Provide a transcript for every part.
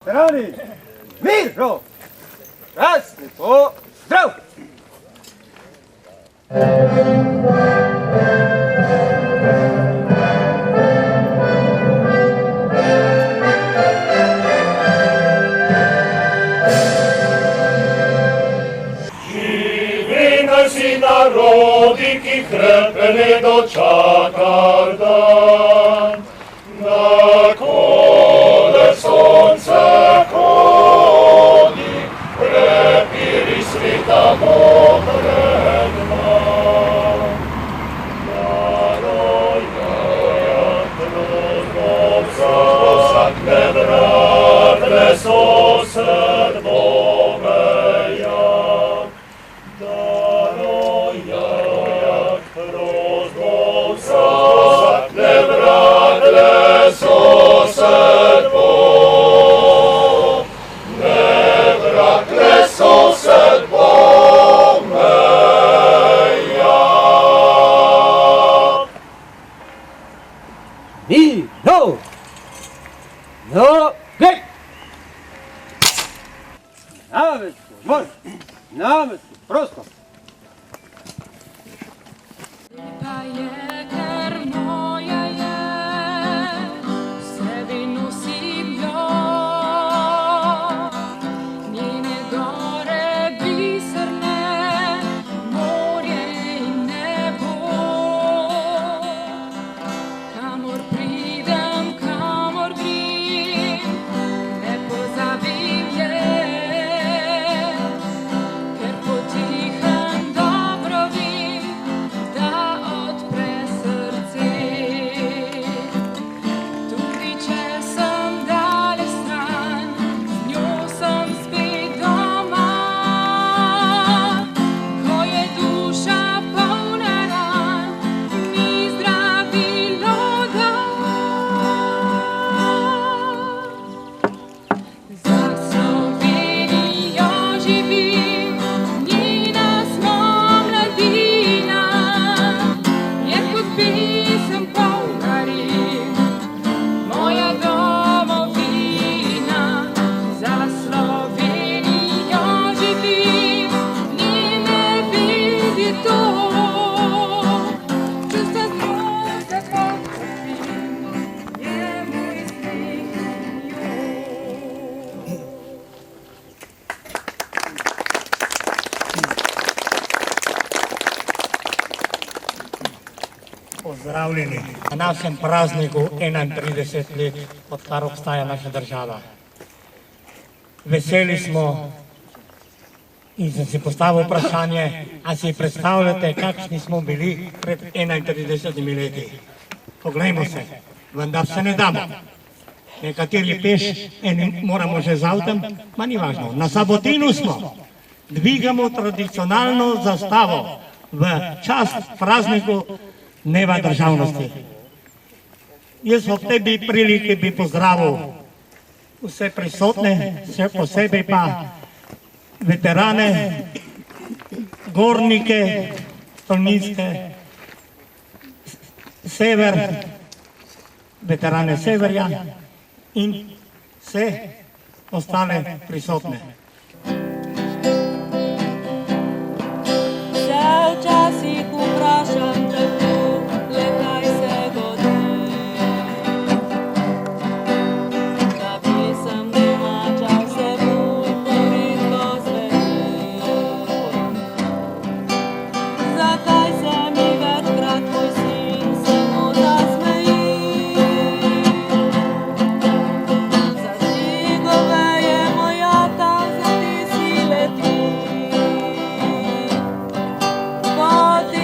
Veterani, mirno! Raz, lepo, zdrav! Živi nasi narodi, ki krepene dočakar dan, na kole sonce hodi, prepiri sveta pokret nam. Naroja, troznovca, ne vratre sosed Bomeja. Mirno! No, gej! Namysł, może! Namysł, prosto! Pajeker moja je, sebi nosim jo, njene gore biserne, morje in nebo. Kamor pridem, kamor grem, ne pozabim je, ker potihem dobro vem, da odpre srce. Tudi če sem daleč stran, z njo sem spet doma. Ko je duša polna ran, ni zdravilo dol. Za Slovenijo živim, njena smo mladina, je kot pesem polna rim, moja domovina. Za Slovenijo živim, njene vidi to, čustva znotraj trpim, je moj smeh in jo. Pozdravljeni na našem prazniku 31 let, odkar obstaja naša država. Veseli smo in sem si postavil vprašanje, a si predstavljate, kakšni smo bili pred 31 leti. Poglejmo se, vendar se ne damo. Nekateri peš, eni moramo že z avtom, ma ni važno. Na Sabotinu smo, dvigamo tradicionalno zastavo v čast prazniku Dneva državnosti. Jaz ob tej priliki bi pozdravil vse prisotne, še posebej pa veterane, gornike, stolnice, sever, veterane severja in vse ostale prisotne. Se včasih vprašam tako, le kaj se godi, da pesem domača vse bolj poredko zveni. Zakaj se mi večkrat moj sin samo zasmeji? Za žigove je moj ata, za ti si leti. Poti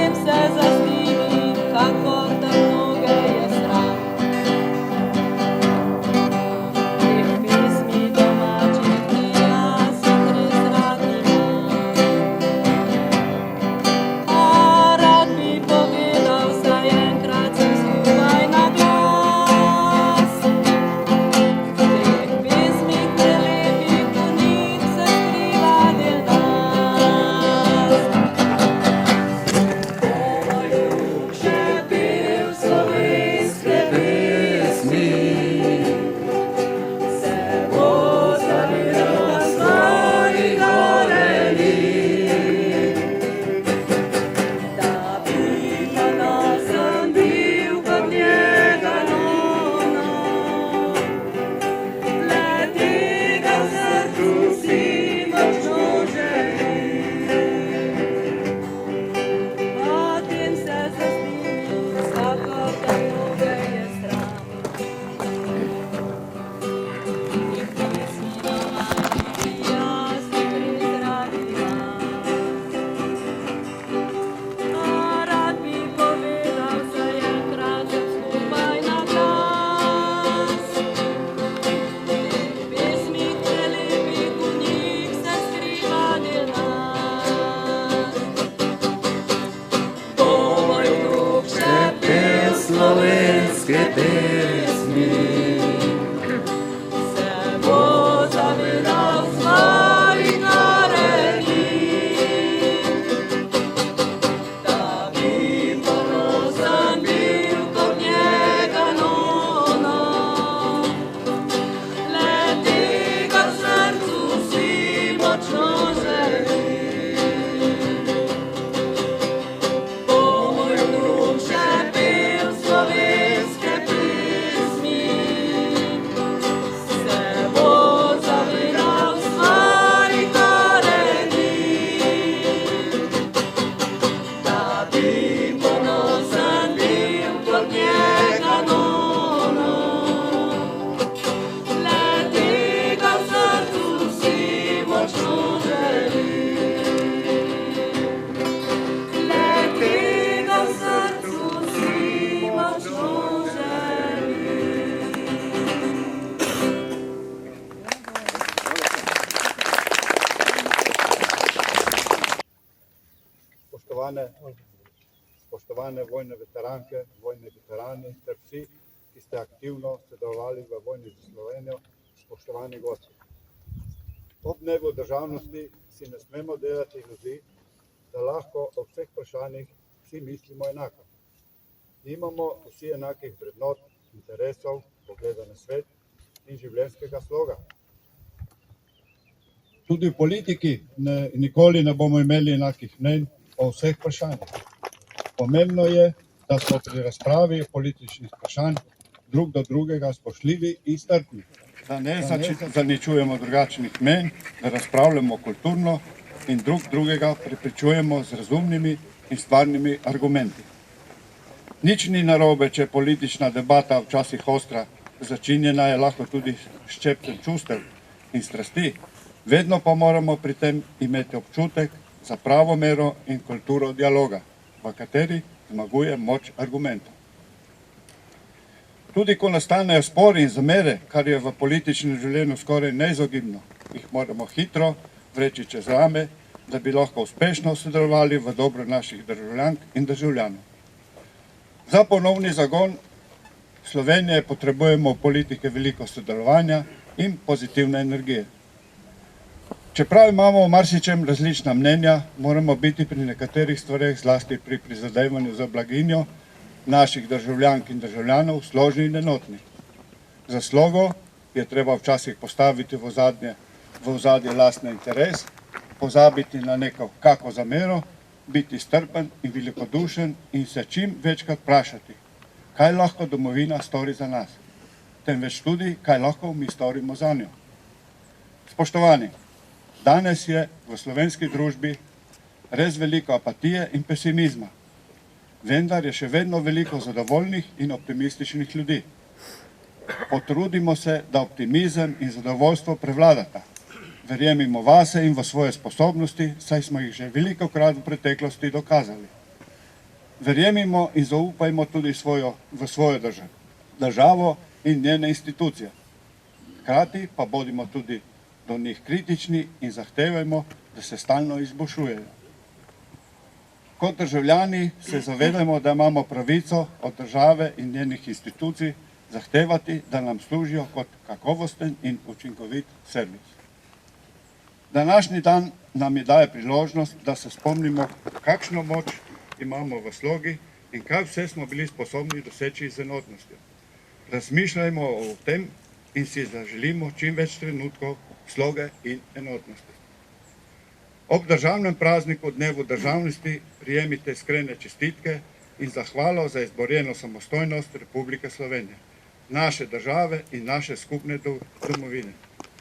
spoštovane vojne veteranke, vojni veterani ter vsi, ki ste aktivno sodelovali v vojni za Slovenijo, spoštovani gosti. Ob dnevu državnosti si ne smemo delati iluzij, da lahko o vseh vprašanjih vsi mislimo enako. Nimamo vsi enakih vrednot, interesov, pogleda na svet in življenjskega sloga. Tudi v politiki nikoli ne bomo imeli enakih mnenj o vseh vprašanjih. Pomembno je, da smo pri razpravi političnih vprašanj drug do drugega spoštljivi in strpni. Da ne zaničujemo drugačnih mnenj, da razpravljamo kulturno in drug drugega prepričujemo z razumnimi in stvarnimi argumenti. Nič ni narobe, če je politična debata včasih ostra, začinjena je lahko tudi ščepcem čustev in strasti. Vedno pa moramo pri tem imeti občutek za pravo mero in kulturo dialoga, v kateri zmaguje moč argumentov. Tudi ko nastanejo spori in zamere, kar je v političnem življenju skoraj neizogibno, jih moramo hitro vreči čez rame, da bi lahko uspešno sodelovali v dobro naših državljank in državljanov. Za ponovni zagon Slovenije potrebujemo v politike veliko sodelovanja in pozitivne energije. Čeprav imamo v marsičem različna mnenja, moramo biti pri nekaterih stvareh, zlasti pri prizadevanju za blaginjo naših državljank in državljanov, složni in enotni. Za slogo je treba včasih postaviti v ozadje lastni interes, pozabiti na neko kako zamero, biti strpen in velikodušen in se čim večkrat vprašati, kaj lahko domovina stori za nas, temveč tudi, kaj lahko mi storimo za njo. Spoštovani, danes je v slovenski družbi res veliko apatije in pesimizma, vendar je še vedno veliko zadovoljnih in optimističnih ljudi. Potrudimo se, da optimizem in zadovoljstvo prevladata. Verjemimo vase in v svoje sposobnosti, saj smo jih že velikokrat v preteklosti dokazali. Verjemimo in zaupajmo tudi v svojo državo in njene institucije. Hkrati pa bodimo tudi do njih kritični in zahtevajmo, da se stalno izboljšujejo. Kot državljani se zavedamo, da imamo pravico od države in njenih institucij zahtevati, da nam služijo kot kakovosten in učinkovit servis. Današnji dan nam je daje priložnost, da se spomnimo, kakšno moč imamo v slogi in kaj vse smo bili sposobni doseči z enotnostjo. Razmišljajmo o tem in si zaželimo čim več trenutkov sloge in enotnosti. Ob državnem prazniku Dnevu državnosti prijemite iskrene čestitke in zahvalo za izborjeno samostojnost Republike Slovenije, naše države in naše skupne domovine.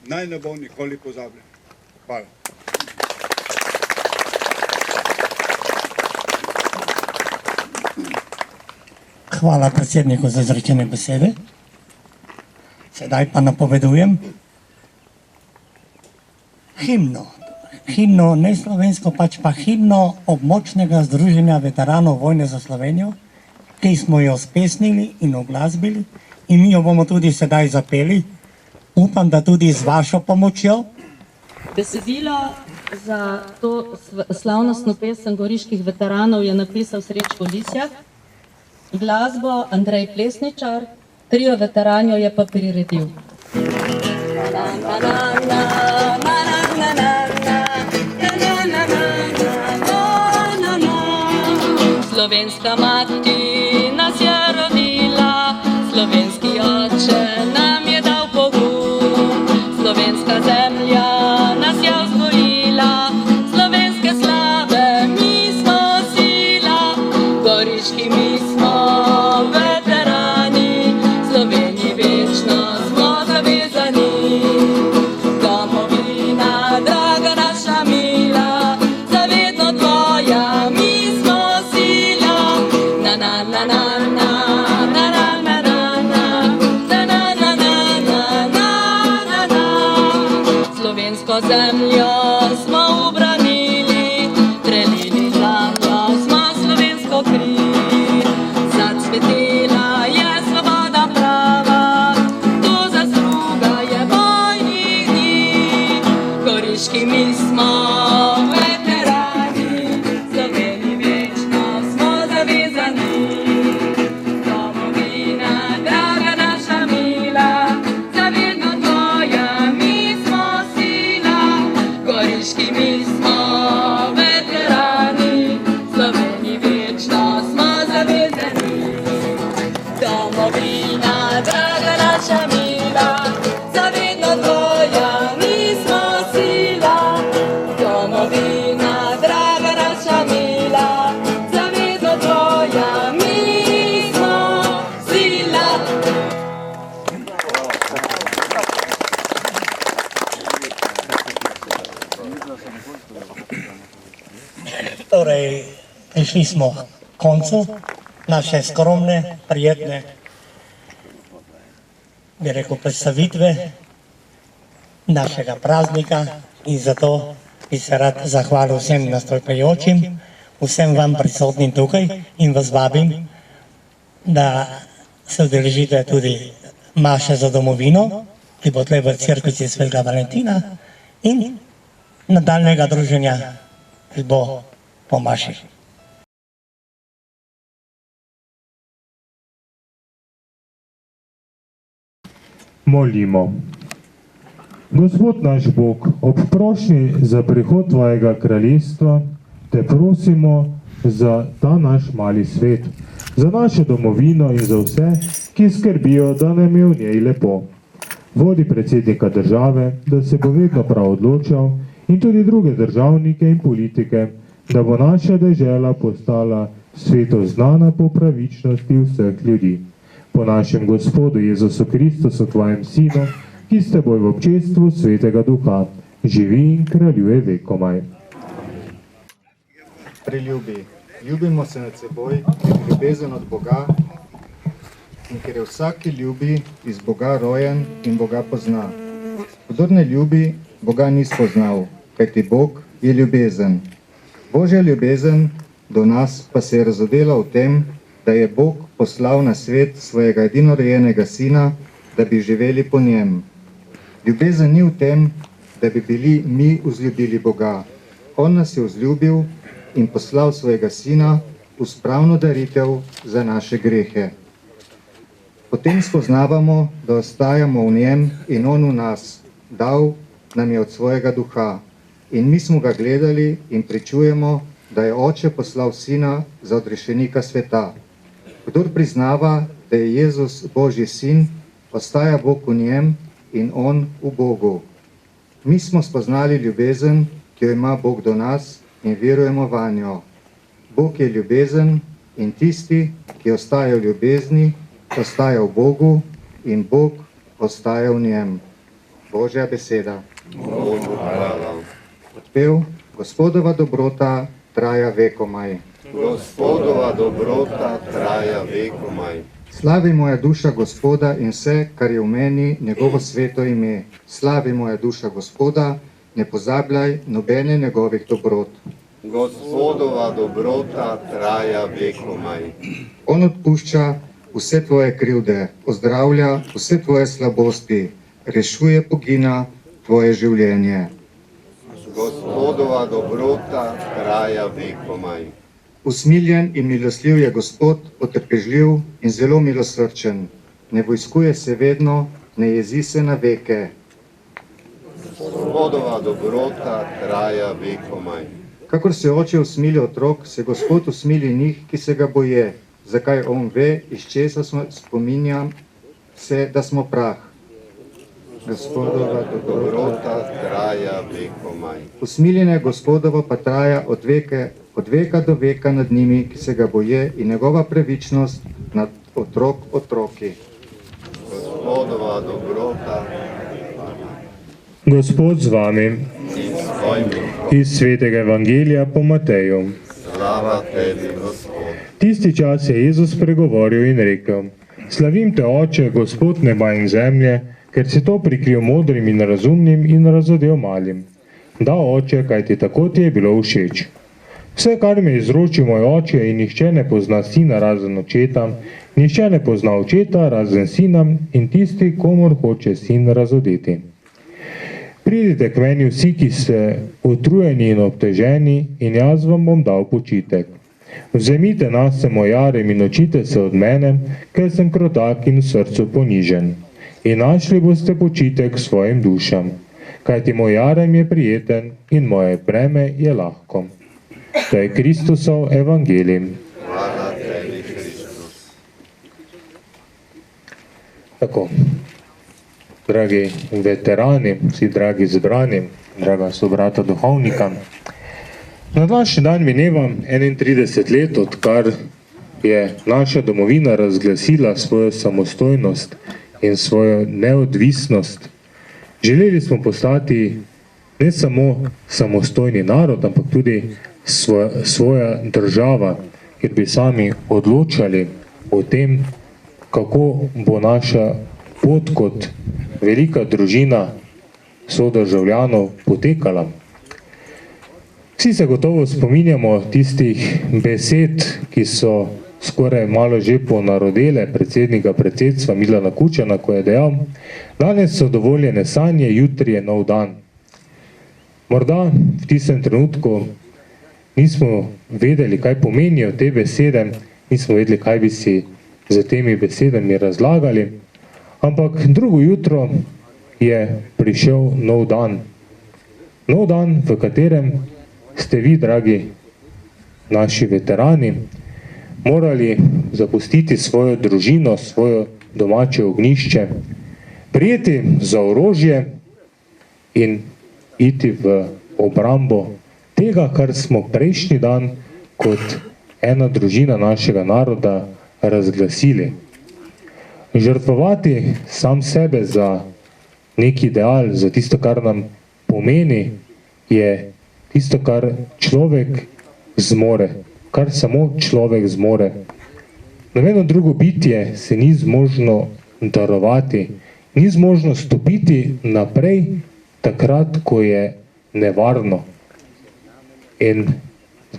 Naj ne bo nikoli pozabljen. Hvala. Hvala predsedniku za izrečene besede. Sedaj pa napovedujem himno ne slovensko, pač pa himno območnega združenja veteranov vojne za Slovenijo, ki smo jo spesnili in oglasbili in mi jo bomo tudi sedaj zapeli. Upam, da tudi z vašo pomočjo. Besedilo za to slavnostno pesem goriških veteranov je napisal Srečko Lisjak, glasbo Andrej Plesničar, trio veteranov je pa priredil. Slovenska mati nas je rodila, slovenski oče nam je dal pogum, slovenska zemlja nas je vzgojila, slovenske slave mi smo sila, goriški mi smo veterani, Sloveniji večno smo zavezani. Domovina, draga naša mila, zavedno tvoja, mi smo sila. Na na na na na na na na na na na na na na na. Slovensko zemljo smo ubranili, prelili žanjo smo slovensko kri. Zacvetela je svoboda prava, to zasluga je vojnih dni. Goriški mi smo veterani, Sloveniji večno prišli smo k koncu naše skromne, prijetne, bi rekel, predstavitve našega praznika in zato bi se rad zahvalil vsem nastopajočim, vsem vam prisotnim tukaj in vas vabim, da se udeležite tudi maše za domovino, ki bo tle v cerkvici Svetega Valentina in nadaljnega druženja, ki bo po maši. Molimo. Gospod naš Bog, ob prošnji za prihod tvojega kraljestva te prosimo za ta naš mali svet, za našo domovino in za vse, ki skrbijo, da nam je v njej lepo. Vodi predsednika države, da se bo vedno prav odločal in tudi druge državnike in politike, da bo naša dežela postala svetu znana po pravičnosti vseh ljudi. Po našem Gospodu Jezusu Kristusu, tvojem Sinu, ki s teboj v občestvu Svetega Duha, živi in kraljuje vekomaj. Priljubi, ljubimo se med seboj, ker je ljubezen od Boga in ker je vsak, ki ljubi, iz Boga rojen in Boga pozna. Kdor ne ljubi, Boga ni spoznal, kajti Bog je ljubezen. Božja ljubezen do nas pa se je razodela v tem, da je Bog poslal na svet svojega edinorojenega Sina, da bi živeli po njem. Ljubezen ni v tem, da bi bili mi vzljubili Boga. On nas je vzljubil in poslal svojega Sina v spravno daritev za naše grehe. Potem spoznavamo, da ostajamo v njem in on v nas. Dal nam je od svojega duha. In mi smo ga gledali in pričujemo, da je Oče poslal Sina za odrešenika sveta. Kdor priznava, da je Jezus Božji sin, ostaja Bog v njem in on v Bogu. Mi smo spoznali ljubezen, ki jo ima Bog do nas in verujemo vanjo. Bog je ljubezen in tisti, ki ostaja v ljubezni, ostaja v Bogu in Bog ostaja v njem. Božja beseda. Odpev, Gospodova dobrota traja vekomaj. Gospodova dobrota traja vekomaj. Slavi moja duša Gospoda in vse, kar je v meni, njegovo sveto ime. Slavi moja duša Gospoda, ne pozabljaj nobene njegovih dobrot. Gospodova dobrota traja vekomaj. On odpušča vse tvoje krivde, ozdravlja vse tvoje slabosti, rešuje pogina tvoje življenje. Gospodova dobrota traja vekomaj. Usmiljen in milosljiv je Gospod, potrpežljiv in zelo milosrčen. Ne vojskuje se vedno, ne jezi se na veke. Gospodova dobrota traja vekomaj. Kakor se oče usmili otrok, se Gospod usmili njih, ki se ga boje. Zakaj on ve, iz česa spominjam se, da smo prah. Gospodova Dobrota traja vekomaj. Usmiljenje Gospodovo pa traja od veka do veka nad njimi, ki se ga boje, in njegova pravičnost nad otroki. Gospodova dobrota Gospod z vami in s tvojim duhom. iz Svetega Evangelija po Mateju. Slava tebi, Gospod. Tisti čas je Jezus pregovoril in rekel: Slavim te, Oče, Gospod neba in zemlje, ker si to prikril modrim in razumnim in razodel malim. Da, Oče, kajti tako ti je bilo všeč. Vse, kar mi je izročil moj Oče, in nihče ne pozna Sina razen Očeta, nihče ne pozna Očeta razen Sina in tisti, komur hoče Sin razodeti. Pridite k meni vsi, ki ste utrujeni in obteženi, in jaz vam bom dal počitek. Vzemite nase moj jarem in učite se od mene, ker sem krotak in v srcu ponižen. In našli boste počitek svojim dušam, kajti moj jarem je prijeten in moje breme je lahko. To je Kristusov evangelij. Hvala tebi, Kristus. Tako, dragi veterani, vsi dragi zbrani, draga sobrata duhovnika, na današnji dan mineva 31 let, odkar je naša domovina razglasila svojo samostojnost in svojo neodvisnost. Želeli smo postati ne samo samostojni narod, ampak tudi svoja država, kjer bi sami odločali o tem, kako bo naša pot kot velika družina sodržavljanov potekala. Vsi se gotovo spominjamo tistih besed, ki so skoraj malo že ponarodele predsednika predsedstva Milana Kučana, ko je dejal: danes so dovoljene sanje, jutri je nov dan. Morda v tistem trenutku nismo vedeli, kaj pomenijo te besede, nismo vedeli, kaj bi si za temi besedami razlagali, ampak drugo jutro je prišel nov dan. Nov dan, v katerem ste vi, dragi naši veterani, morali zapustiti svojo družino, svojo domače ognjišče, prijeti za orožje in iti v obrambo tega, kar smo prejšnji dan kot ena družina našega naroda razglasili. Žrtvovati sam sebe za nek ideal, za tisto, kar nam pomeni, je tisto, kar človek zmore, kar samo človek zmore. Nobeno drugo bitje se ni zmožno darovati, ni zmožno stopiti naprej takrat, ko je nevarno. In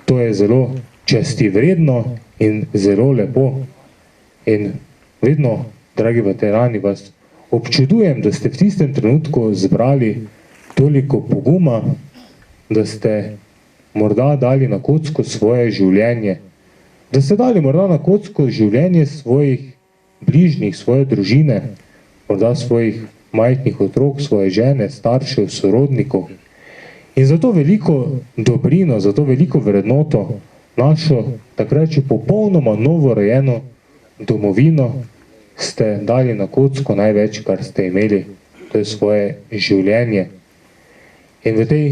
to je zelo častivredno in zelo lepo. In vedno, dragi veterani, vas občudujem, da ste v tistem trenutku zbrali toliko poguma, da ste morda dali na kocko svoje življenje, da ste dali morda na kocko življenje svojih bližnjih, svoje družine, morda svojih majhnih otrok, svoje žene, staršev, sorodnikov. In za to veliko dobrino, za to veliko vrednoto, našo, takrat še popolnoma novorojeno domovino, ste dali na kocko največ, kar ste imeli, to je svoje življenje. In v tej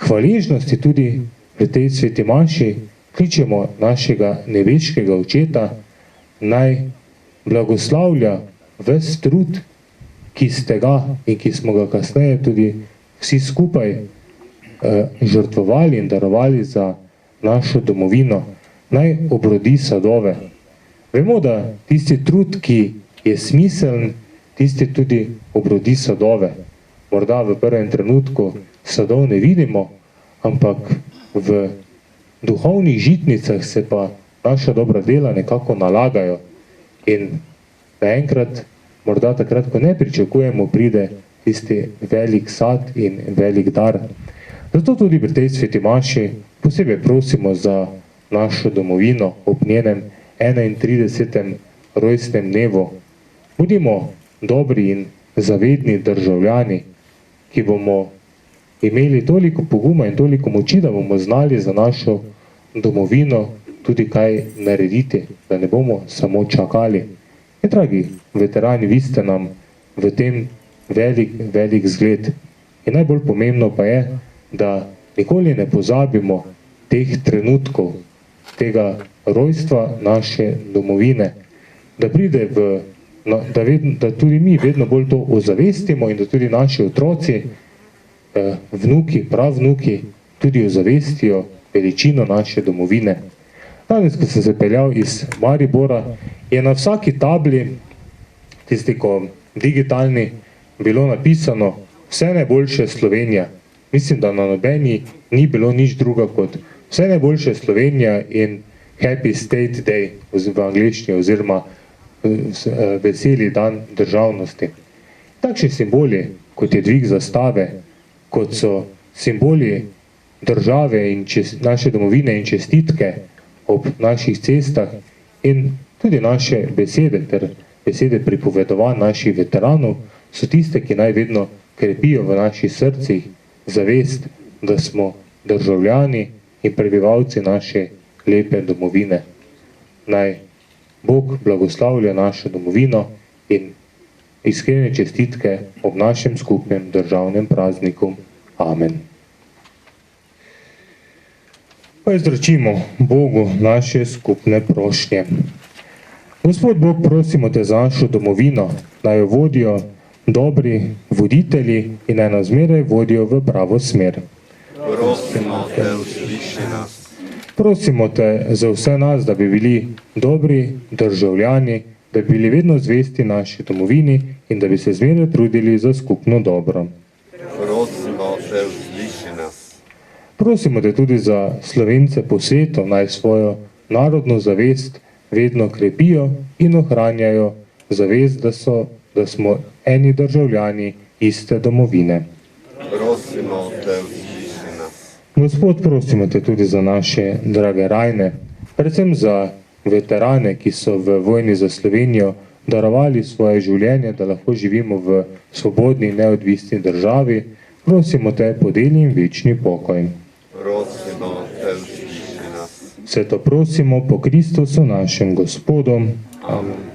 hvaležnosti, tudi v tej sveti maši, kličemo našega nebeškega očeta, naj blagoslavlja ves trud, ki ste ga in ki smo ga kasneje tudi vsi skupaj žrtvovali in darovali za našo domovino, naj obrodi sadove. Vemo, da tisti trud, ki je smiseln, tisti tudi obrodi sadove. Morda v prvem trenutku sadov ne vidimo, ampak v duhovnih žitnicah se pa naša dobra dela nekako nalagajo in naenkrat, morda takrat, ko ne pričakujemo, pride tisti velik sad in velik dar. Zato tudi pri tej sveti maši posebej prosimo za našo domovino ob njenem 31. rojstnem dnevu. Budimo dobri in zavedni državljani, ki bomo imeli toliko poguma in toliko moči, da bomo znali za našo domovino tudi kaj narediti, da ne bomo samo čakali. In dragi veterani, vi ste nam v tem velik zgled. In najbolj pomembno pa je, da nikoli ne pozabimo teh trenutkov, tega rojstva naše domovine, da pride da tudi mi vedno bolj to ozavestimo in da tudi naši otroci, vnuki, pravnuki tudi ozavestijo veličino naše domovine. Danes, ko sem se peljal iz Maribora, je na vsaki tabli, tisti, ko digitalni, bilo napisano vse najboljše Slovenija. Mislim, da na nobeni ni bilo nič druga kot vse najboljše Slovenija in Happy State Day v angleščini oziroma veseli dan državnosti. Takšni simboli, kot je dvig zastave, kot so simboli države in naše domovine in čestitke ob naših cestah in tudi naše besede ter besede pripovedovanj naših veteranov, so tiste, ki naj vedno krepijo v naših srcih zavest, da smo državljani in prebivalci naše lepe domovine. Naj Bog blagoslavlja našo domovino in iskrene čestitke ob našem skupnem državnem prazniku. Amen. Pa izrečimo Bogu naše skupne prošnje. Gospod Bog, prosimo te za našo domovino, naj jo vodijo dobri voditelji in naj nas zmeraj vodijo v pravo smer. Prosimo te, usliši nas. Prosimo te za vse nas, da bi bili dobri državljani, da bi bili vedno zvesti naši domovini in da bi se zmeraj trudili za skupno dobro. Prosimo te, vzliši nas. Prosimo te tudi za Slovence po svetu, naj svojo narodno zavest vedno krepijo in ohranjajo zavest, da smo eni državljani iste domovine. Prosimo te, vzliši nas. Gospod, prosimo te tudi za naše drage rajne, predvsem za veterane, ki so v vojni za Slovenijo darovali svoje življenje, da lahko živimo v svobodni in neodvisni državi. Prosimo te, podeli jim večni pokoj. Prosimo te, vzliši nas. Vse to prosimo po Kristusu našem Gospodu. Amen.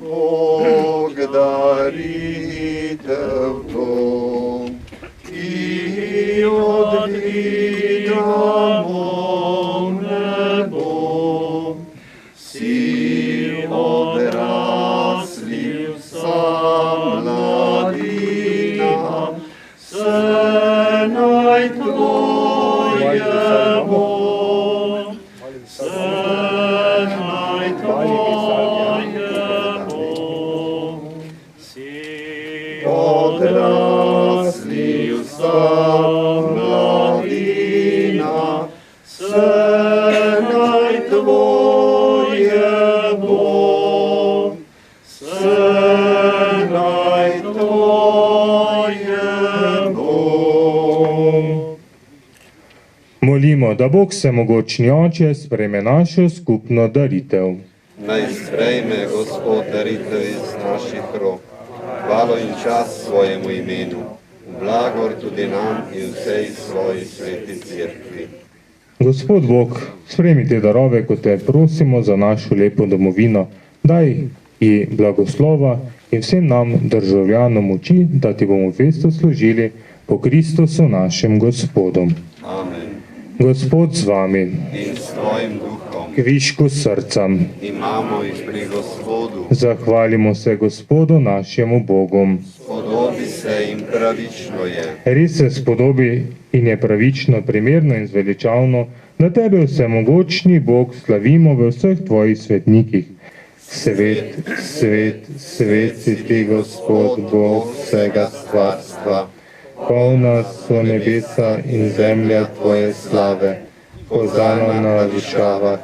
Bog daritev dom, ki odvidamo nebo, si odrasli vsa mladina, se naj tvoje bo, se naj tvoje bo, si odrasli vsa mladina, se naj tvoje bo, se naj tvoje bo. Molimo, da Bog Vsemogočni Oče sprejme našo skupno daritev. Naj sprejme Gospod daritev iz naših rok, hvalo in čast svojemu imenu, blagor tudi nam in vsej svoji sveti cerkvi. Gospod Bog, sprejmi te darove, ko te prosimo za našo lepo domovino. Daj ji blagoslova in vsem nam državljanom moči, da ti bomo vesto služili po Kristusu našem Gospodu. Amen. Gospod z vami, In s tvojim duhom kvišku srca. imamo jih pri Gospodu, Zahvalimo se Gospodu našemu Bogu. spodobi se in pravično je. Res se spodobi in je pravično, primerno in zveličavno, da tebe vsemogočni Bog slavimo v vseh tvojih svetnikih. Svet, svet, svet si ti, Gospod Bog vsega stvarstva. Polna so nebesa in zemlja tvoje slave. Hozana na višavah.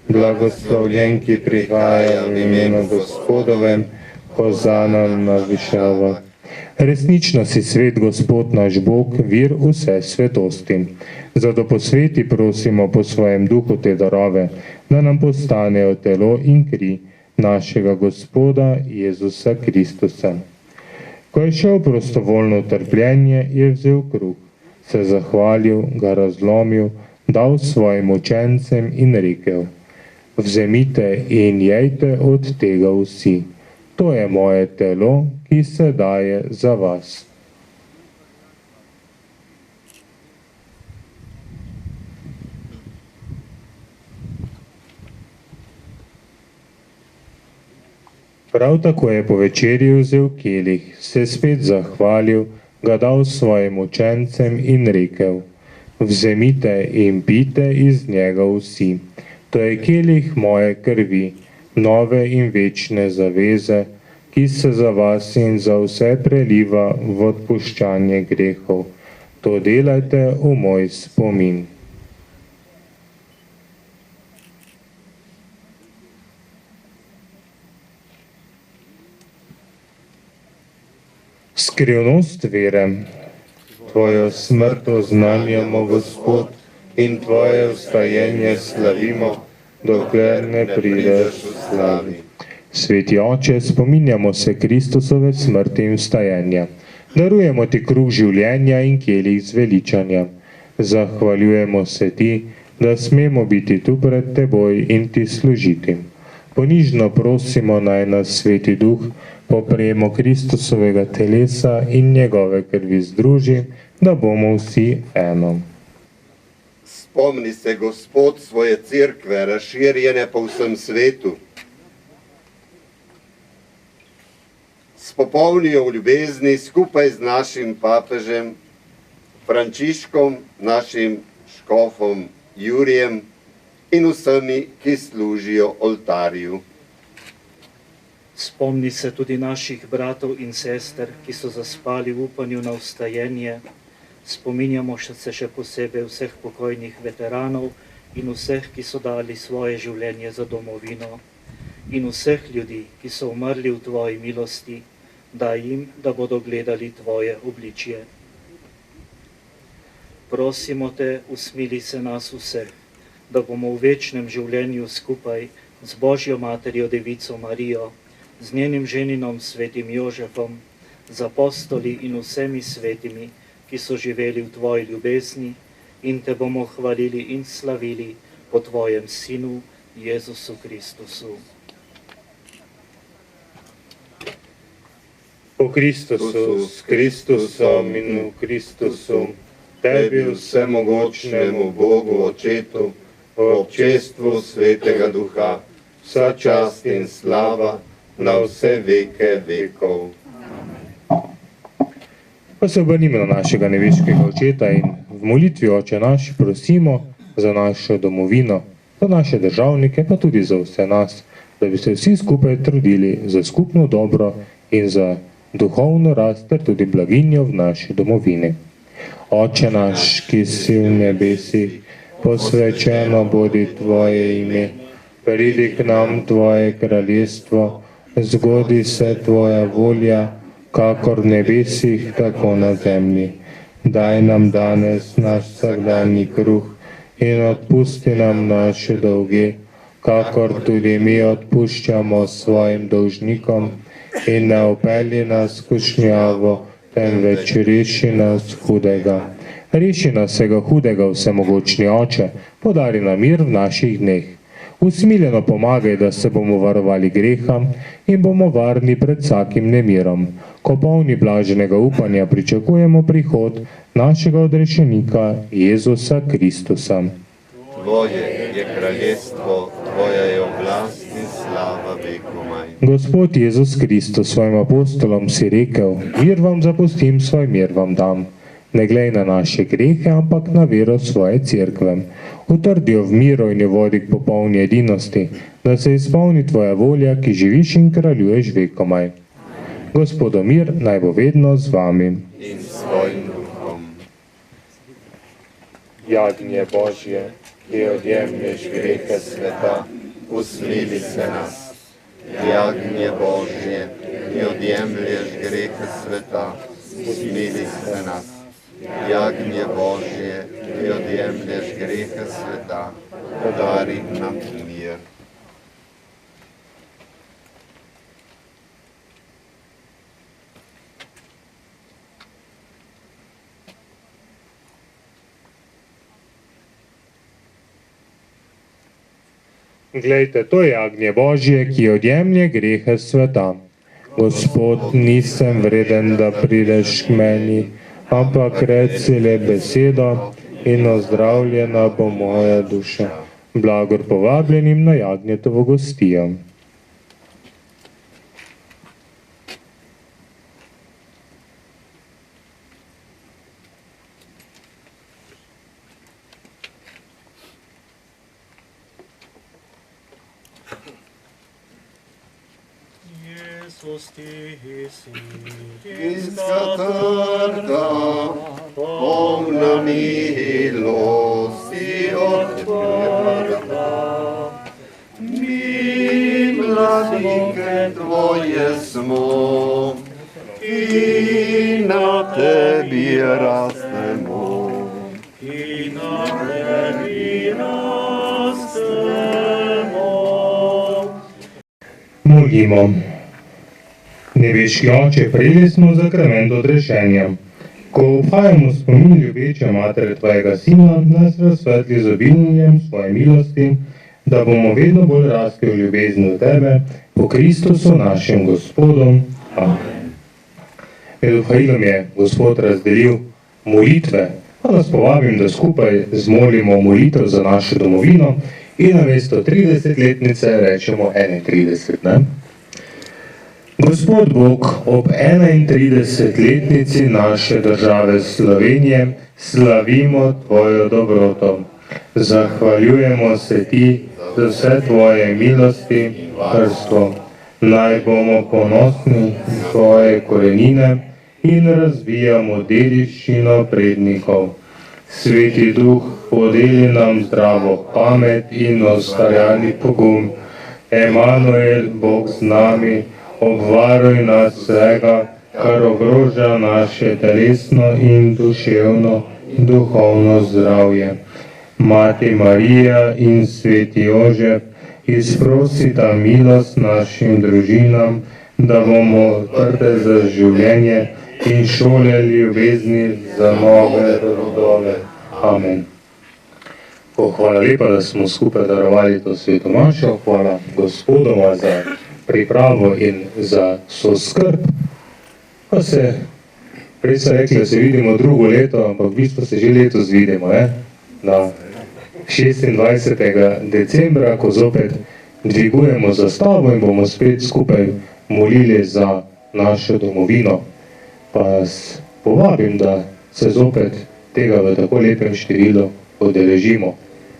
Blagoslovljen, ki prihaja v imenu Gospodovem. Hozana na višavah. Resnično si svet, Gospod naš Bog, vir vse svetosti. Zato posveti prosimo po svojem duhu te darove, da nam postanejo telo in kri našega Gospoda Jezusa Kristusa. Ko je šel prostovoljno trpljenje, je vzel kruh, se zahvalil, ga razlomil, dal svojim učencem in rekel: Vzemite in jejte od tega vsi. To je moje telo, ki se daje za vas. Prav tako je po večerji vzel kelih, se spet zahvalil, ga dal svojim učencem in rekel: Vzemite in pijte iz njega vsi. To je kelih moje krvi, nove in večne zaveze, ki se za vas in za vse preliva v odpuščanje grehov. To delajte v moj spomin. Skrivnost vere. Tvojo smrt oznanjamo, Gospod, in tvoje vstajenje slavimo, dokler ne prideš v slavi. Sveti Oče, spominjamo se Kristusove smrti in vstajenja. Darujemo ti kruh življenja in kelih zveličanja. Zahvaljujemo se ti, da smemo biti tu pred teboj in ti služiti. Ponižno prosimo, naj nas Sveti Duh po prejemu Kristusovega telesa in njegove krvi združi, da bomo vsi eno. Spomni se, Gospod, svoje cerkve, razširjene po vsem svetu. Spopolni jo v ljubezni skupaj z našim papežem Frančiškom, našim škofom Jurijem in vsemi, ki služijo oltarju. Spomni se tudi naših bratov in sester, ki so zaspali v upanju na vstajenje. Spominjamo se še posebej vseh pokojnih veteranov in vseh, ki so dali svoje življenje za domovino. In vseh ljudi, ki so umrli v tvoji milosti, daj jim, da bodo gledali tvoje obličje. Prosimo te, usmili se nas vseh, da bomo v večnem življenju skupaj z Božjo Materjo Devico Marijo, z njenim ženinom svetim Jožefom, z apostoli in vsemi svetimi, ki so živeli v tvoji ljubezni, in te bomo hvalili in slavili po tvojem Sinu, Jezusu Kristusu. Po Kristusu, s Kristusom in v Kristusu, tebi Vsemogočnemu Bogu Očetu, v občestvu Svetega Duha, vsa čast in slava na vse veke vekov. Pa se obrnimo na našega nebeškega Očeta in v molitvi Oče naš prosimo za našo domovino, za naše državnike, pa tudi za vse nas, da bi se vsi skupaj trudili za skupno dobro in za duhovno rast ter tudi blaginjo v naši domovini. Oče naš, ki si v nebesih, posvečeno bodi tvoje ime, pridi k nam tvoje kraljestvo, zgodi se tvoja volja, kakor v nebesih, tako na zemlji. Daj nam danes naš vsakdanji kruh in odpusti nam naše dolge, kakor tudi mi odpuščamo svojim dolžnikom, in ne vpelji nas v skušnjavo, temveč reši nas hudega. Reši nas vsega hudega, vsemogočni Oče, podari nam mir v naših dneh. Usmiljeno pomagaj, da se bomo varovali greha in bomo varni pred vsakim nemirom, ko polni blaženega upanja pričakujemo prihod našega odrešenika Jezusa Kristusa. Tvoje je kraljestvo, tvoja je oblast in slava vekomaj. Gospod Jezus Kristus svojim apostolom si rekel, mir vam zapustim, svoj mir vam dam. Ne glej na naše grehe, ampak na vero svoje cerkve. Utrdi jo v miru in jo vodi k popolni edinosti, da se izpolni tvoja volja, ki živiš in kraljuješ vekomaj. Gospodo mir, naj bo vedno z vami. In s svojim duhom. Jagnje Božje, Ki odjemlješ grehe sveta, usmili se nas. Jagnje Božje, ki odjemlješ grehe sveta, usmili se nas. Jagnje Božje, ki odjemlješ grehe sveta, podari nam mir. Glejte, to je jagnje Božje, ki odjemlje grehe sveta. Gospod, nisem vreden, da prideš k meni, ampak reci le besedo in ozdravljena bo moja duša. Blagor povabljenim na jagnjetovo gostijo. Izkatrta, polna milosti odprta, mi mladinke tvoje smo, ki na tebi rastemo. Ki na tebi rastemo. Molimo. Nebeški Oče, prejeli smo zakrament odrešenja. Ko obhajamo spomin ljubeče Matere tvojega Sina, nas razsvetli z obiljem svoje milosti, da bomo vedno bolj rasli v ljubezni do tebe, po Kristusu našem Gospodu. Amen. Med obhajilom je Gospod razdelil molitve, pa nas povabim, da skupaj zmolimo molitev za našo domovino in namesto 30-letnice rečemo 31, ne? Gospod Bog, ob 31-letnici naše države Slovenije slavimo Tvojo dobroto. Zahvaljujemo se Ti za vse Tvoje milosti in varstvo. Naj bomo ponosni na Tvoje korenine in razvijamo dediščino prednikov. Sveti Duh, podeli nam zdravo pamet in ustvarjalni pogum. Emanuel, Bog z nami, obvaruj nas vsega, kar ogroža naše telesno in duševno in duhovno zdravje. Mati Marija in sveti Jožef, izprosita milost našim družinam, da bomo odprte za življenje in šole ljubezni za nove rodove. Amen. Hvala lepa, da smo skupaj darovali to sveto mašo. Hvala Gospodoma za pripravo in za soskrb. Pa se, prej so rekli, da se vidimo drugo leto, ampak v bistvu se že letos vidimo, na 26. decembra, ko zopet dvigujemo zastavo in bomo spet skupaj molili za našo domovino. Pa vas povabim, da se zopet tega v tako lepem številu udeležimo.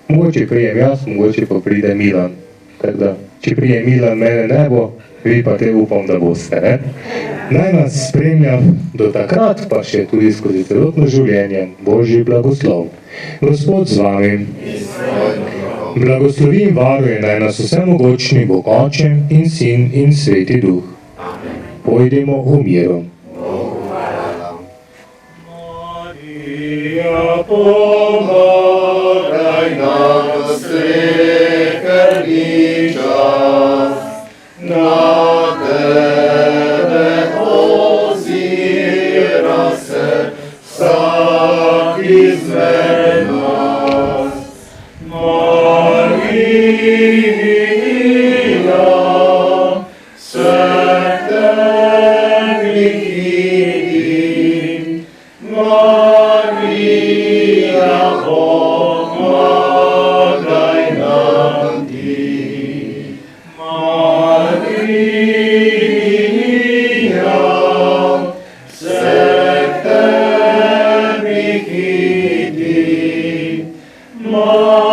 Mogoče prijem jaz, mogoče pa pride Milan. Tako da, če prije Milan, mene ne bo, vi pa te upam, da boste, ne? Naj nas spremlja do takrat, pa še tudi skozi celotno življenje, Božji blagoslov. Gospod z vami, blagoslovi in varuje naj nas vsemogočni Bog Oče in Sin in Sveti Duh. Pojdimo v miru. Marija, pomagaj nam v sleherni čas, na Tebe ozira se vsak izmed nas. Marija, vseh Tebi vidim, Marija, pomagaj nam Ti. Marija, vseh Tebi vidim, Marija,